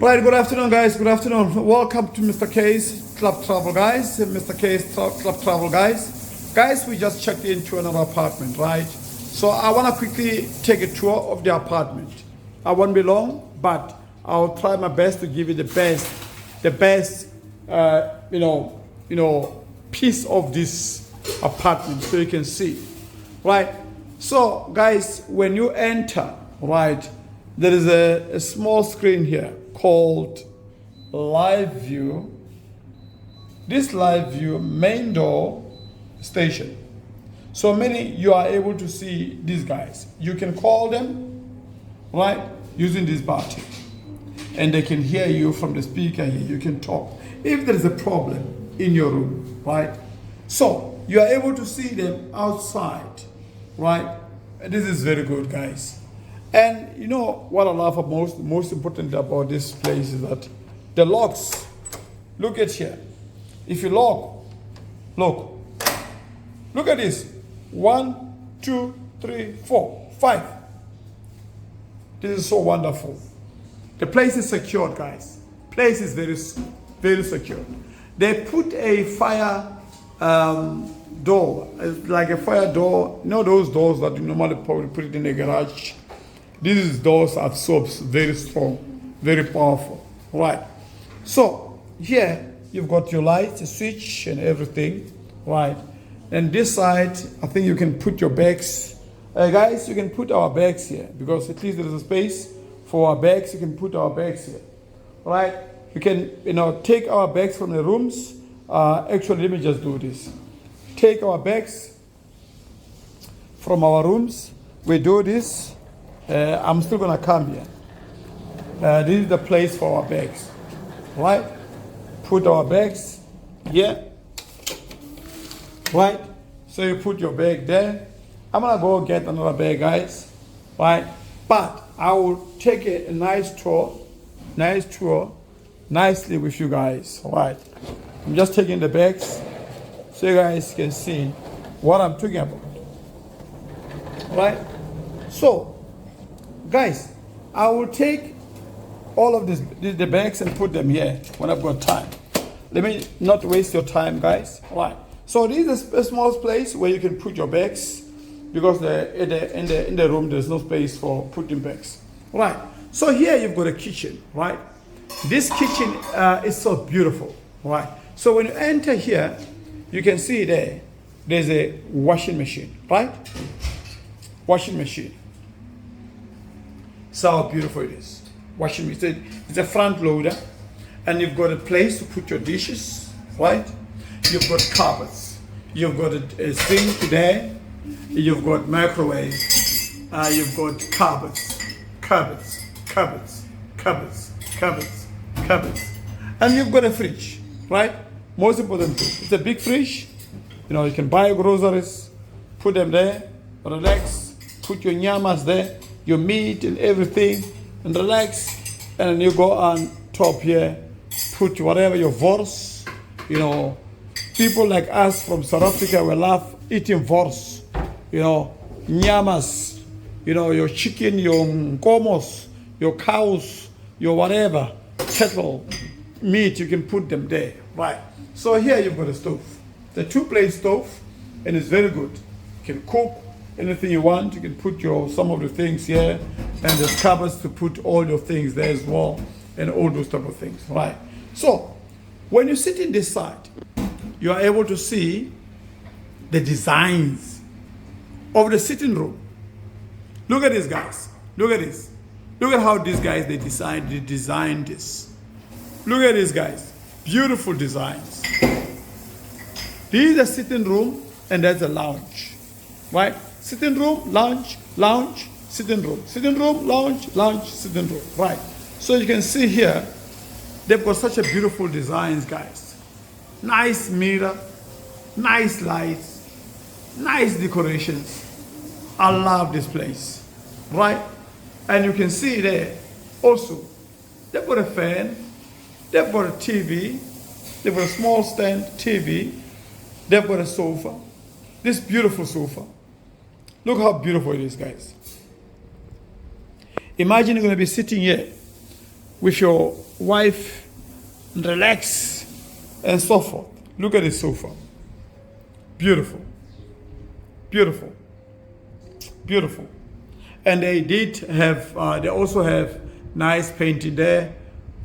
Right, good afternoon, guys. Good afternoon. Welcome to Mr. K's Club Travel, guys. Mr. K's Club Travel, guys. Guys, we just checked into another apartment, right? So I want to quickly take a tour of the apartment. I won't be long, but I'll try my best to give you the best, piece of this apartment so you can see, right? So, guys, when you enter, right, there is a small screen here called Live View. This Live View main door station. So meaning you are able to see these guys. You can call them, right, using this button. And they can hear you from the speaker here. You can talk. If there is a problem in your room, right? So you are able to see them outside, right? This is very good, guys. And you know what I love most important about this place is that the locks. Look at here. If you lock, look at this. 1, 2, 3, 4, 5. This is so wonderful. The place is secured, guys. Place is very secure. They put a fire door, like a fire door. You know those doors that you normally probably put it in a garage. These doors are so very strong, very powerful, right? So here you've got your light, a switch, and everything, right? And this side, I think you can put your bags. Guys, you can put our bags here because at least there is a space for our bags. You can put our bags here, right? You can, take our bags from the rooms. Actually, let me just do this. Take our bags from our rooms. We do this. I'm still gonna come here. This is the place for our bags, right? Put our bags here, right? So you put your bag there. I'm gonna go get another bag, guys, right? But I will take a nice tour, nicely with you guys, right? I'm just taking the bags so you guys can see what I'm talking about, right? So, guys, I will take all of the bags and put them here when I've got time. Let me not waste your time, guys. All right. So this is a small place where you can put your bags because in the room there's no space for putting bags. All right. So here you've got a kitchen, right? This kitchen is so beautiful, right? So when you enter here, you can see there's a washing machine, right? Washing machine. So how beautiful it is. Washing machine. It's a front loader. And you've got a place to put your dishes, right? You've got cupboards. You've got a sink there. You've got microwave. You've got cupboards. And you've got a fridge, right? Most important thing. It's a big fridge. You can buy groceries, put them there, relax, put your nyamas there, your meat and everything, and relax. And then you go on top here, put whatever your vors. People like us from South Africa, we love eating vors. Nyamas, your chicken, your nkomos, your cows, your whatever, cattle, meat, you can put them there, right? So here you've got a stove. The 2-plate stove, and it's very good. You can cook anything you want. You can put some of the things here, and there's cupboards to put all your things there as well, and all those type of things, right? So when you sit in this side, you are able to see the designs of the sitting room. Look at this, guys. Look at this. Look at how these guys they designed this. Look at these guys. Beautiful designs. This is a sitting room, and there's a lounge, right? Sitting room, lounge, sitting room. Sitting room, lounge, sitting room, right? So you can see here, they've got such a beautiful designs, guys. Nice mirror, nice lights, nice decorations. I love this place, right? And you can see there, also, they've got a fan, they've got a TV, they've got a small stand TV, they've got a sofa, this beautiful sofa. Look how beautiful it is, guys. Imagine you're going to be sitting here with your wife, relax, and so forth. Look at this sofa. Beautiful. Beautiful. Beautiful. And they did have, they also have nice painting there,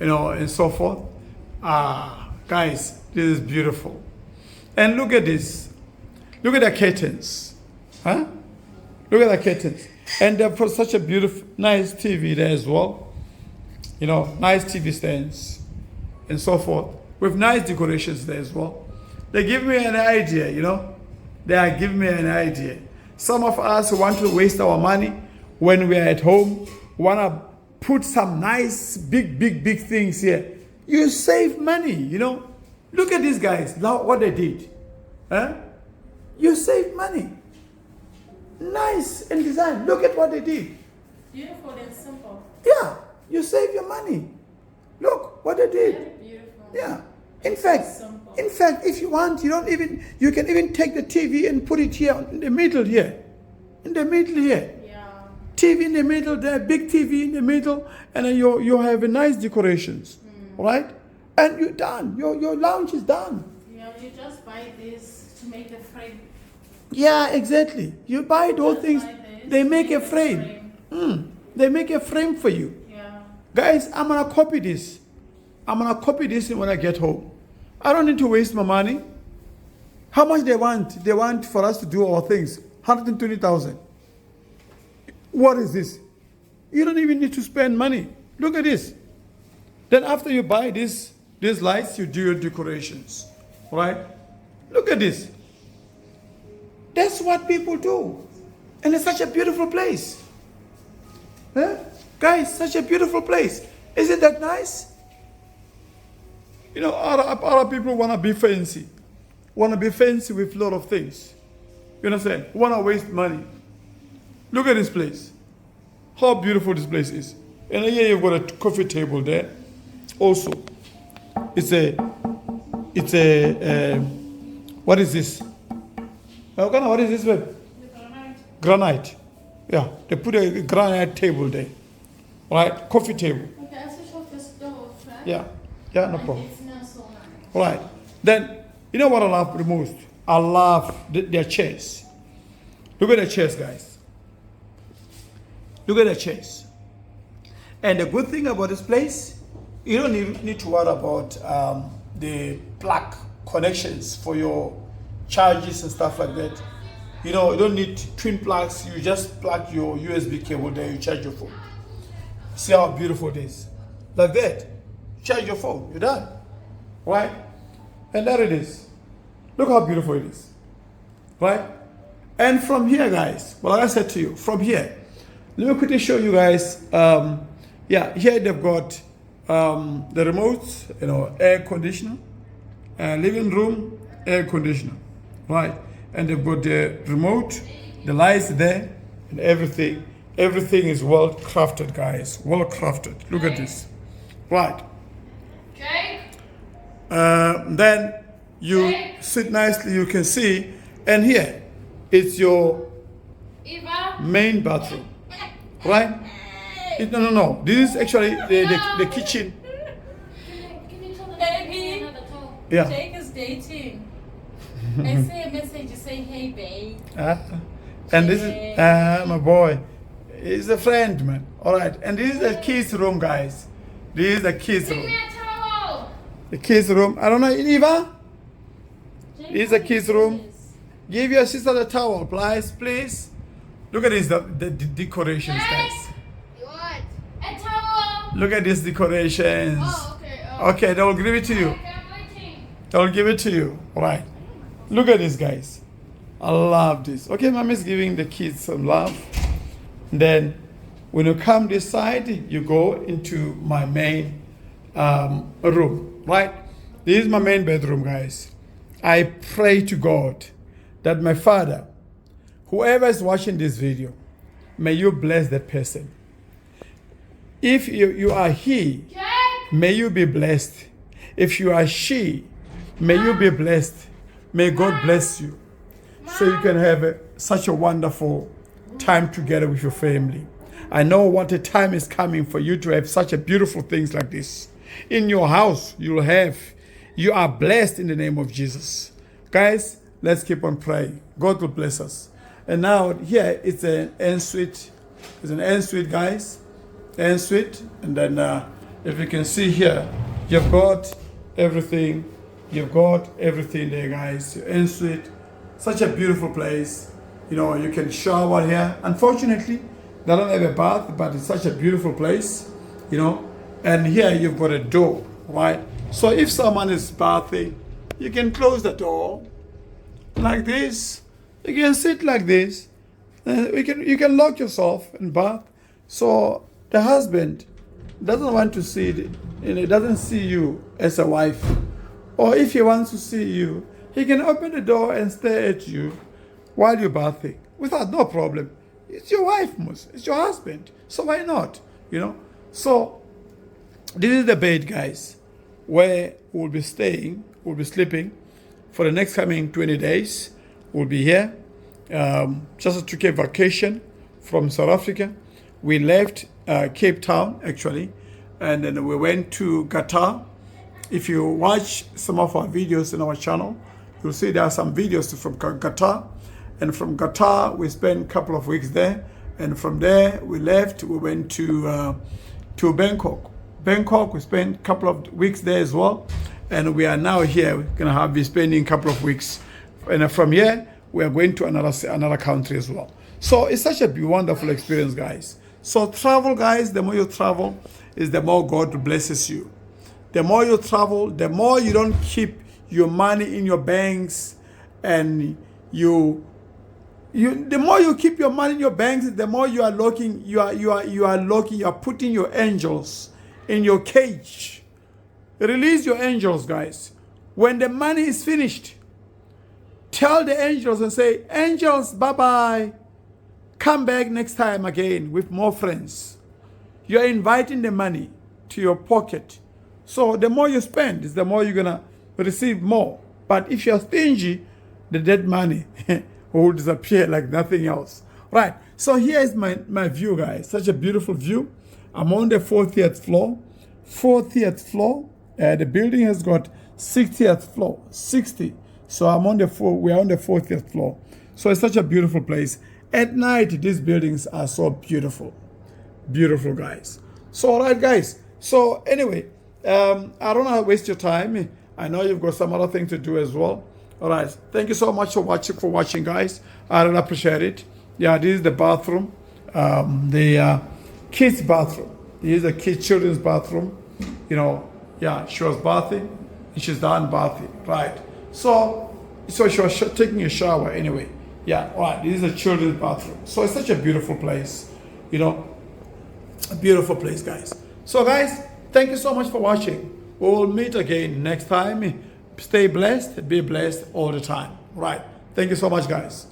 you know, and so forth. Guys, this is beautiful. And look at this. Look at the curtains. Huh? Look at the curtains. And they put such a beautiful, nice TV there as well. You know, nice TV stands and so forth. With nice decorations there as well. They give me an idea, you know. They are giving me an idea. Some of us want to waste our money when we are at home, want to put some nice, big things here. You save money, you know. Look at these guys, now what they did. Huh? You save money. Nice and design. Look at what they did. Beautiful and simple. Yeah, you save your money. Look what they did. Very beautiful. Yeah. In fact, if you want, you can even take the TV and put it here in the middle here. In the middle here. Yeah. TV in the middle there, big TV in the middle, and then you have a nice decorations. Right? And you're done. Your lounge is done. Yeah, you just buy this to make the frame. Yeah, exactly. You buy those things, they make a frame. They make a frame for you. Yeah. Guys, I'm going to copy this. I'm going to copy this when I get home. I don't need to waste my money. How much they want? They want for us to do our things. 120,000. What is this? You don't even need to spend money. Look at this. Then after you buy these lights, you do your decorations. Right? Look at this. That's what people do. And it's such a beautiful place. Huh? Guys, such a beautiful place. Isn't that nice? You know, other people want to be fancy. Want to be fancy with a lot of things. You understand? Want to waste money. Look at this place. How beautiful this place is. And here you've got a coffee table there. Also, it's a what is this? What is this, babe? Granite. Yeah, they put a granite table there. Right? Coffee table. Okay, I switch off the stove, right? Yeah, no problem. It's not so nice. Right. Then, you know what I love the most? I love their chairs. Look at the chairs, guys. Look at the chairs. And the good thing about this place, you don't need to worry about the plug connections for your charges and stuff like that. You know, you don't need twin plugs. You just plug your USB cable there, you charge your phone. See how beautiful it is? Like that. Charge your phone, you're done. Right? And there it is. Look how beautiful it is. Right? And from here, guys, well, like I said to you, from here, let me quickly show you guys. Here they've got the remotes, you know, air conditioner, living room, air conditioner. Right? And they've got the remote, the lights there, and everything. Everything is well crafted, guys. Well crafted. Look at this. Right. Jake? Then you sit nicely, you can see. And here, it's your Eva? main bathroom. Right? No. This is actually the kitchen. Can you tell the baby? Yeah. Jake is dating. I see a message, you say, hey, babe. And this is my boy. He's a friend, man. All right. And this is the kids' room, guys. This is the kids' Bring room. me a towel. The kids' room. I don't know, Eva? Jake, This is the what kids' is room. this? Give your sister the towel, please. Look at this, the decorations, guys. What? A towel. Look at these decorations. Oh, okay. Okay, they will give it to you. Okay, I'm waiting. They will give it to you. All right. Look at this, guys. I love this. Okay, mommy's giving the kids some love. Then, when you come this side, you go into my main room, right? This is my main bedroom, guys. I pray to God that my Father, whoever is watching this video, may you bless that person. If you are he, Jake? may you be blessed. If you are she, may you be blessed. May God bless you. So you can have such a wonderful time together with your family. I know what a time is coming for you to have such a beautiful things like this. In your house, you'll have, you are blessed in the name of Jesus. Guys, let's keep on praying. God will bless us. And now here it's an ensuite. It's an ensuite, guys. Ensuite. And then if you can see here, you've got everything. You've got everything there, guys. Your ensuite. Such a beautiful place. You know, you can shower here. Unfortunately, they don't have a bath, but it's such a beautiful place, you know. And here you've got a door, right? So if someone is bathing, you can close the door like this. You can sit like this. You can lock yourself in bath. So the husband doesn't want to see it, you know, doesn't see you as a wife. Or if he wants to see you, he can open the door and stare at you while you're bathing without no problem. It's your wife, it's your husband. So why not? You know? So this is the bed, guys, where we'll be staying, we'll be sleeping for the next coming 20 days. We'll be here. Just took a vacation from South Africa. We left Cape Town, actually, and then we went to Qatar. If you watch some of our videos in our channel, you'll see there are some videos from Qatar. And from Qatar, we spent a couple of weeks there. And from there, we left. We went to Bangkok. Bangkok, we spent a couple of weeks there as well. And we are now here. We're going to be spending a couple of weeks. And from here, we are going to another country as well. So it's such a wonderful experience, guys. So travel, guys. The more you travel, is the more God blesses you. The more you travel, the more you don't keep your money in your banks, and the more you keep your money in your banks, the more you are locking, you are putting your angels in your cage. Release your angels, guys. When the money is finished, tell the angels and say, angels, bye-bye. Come back next time again with more friends. You're inviting the money to your pocket. So the more you spend, is the more you're gonna receive more. But if you're stingy, the dead money will disappear like nothing else. Right, so here is my view, guys. Such a beautiful view. I'm on the 40th floor. 40th floor. The building has got 60th floor. 60. So we're on the 40th floor. So it's such a beautiful place. At night, these buildings are so beautiful. Beautiful, guys. So, all right, guys. So, anyway, I don't want to waste your time. I know you've got some other thing to do as well. All right. Thank you so much for watching, guys. I really appreciate it. Yeah, this is the bathroom. The kids' bathroom. This is the children's bathroom. You know, yeah, she was bathing and she's done bathing. Right. So she was taking a shower anyway. Yeah, all right. This is a children's bathroom. So it's such a beautiful place. You know, a beautiful place, guys. So, guys, thank you so much for watching. We will meet again next time. Stay blessed. Be blessed all the time. Right. Thank you so much, guys.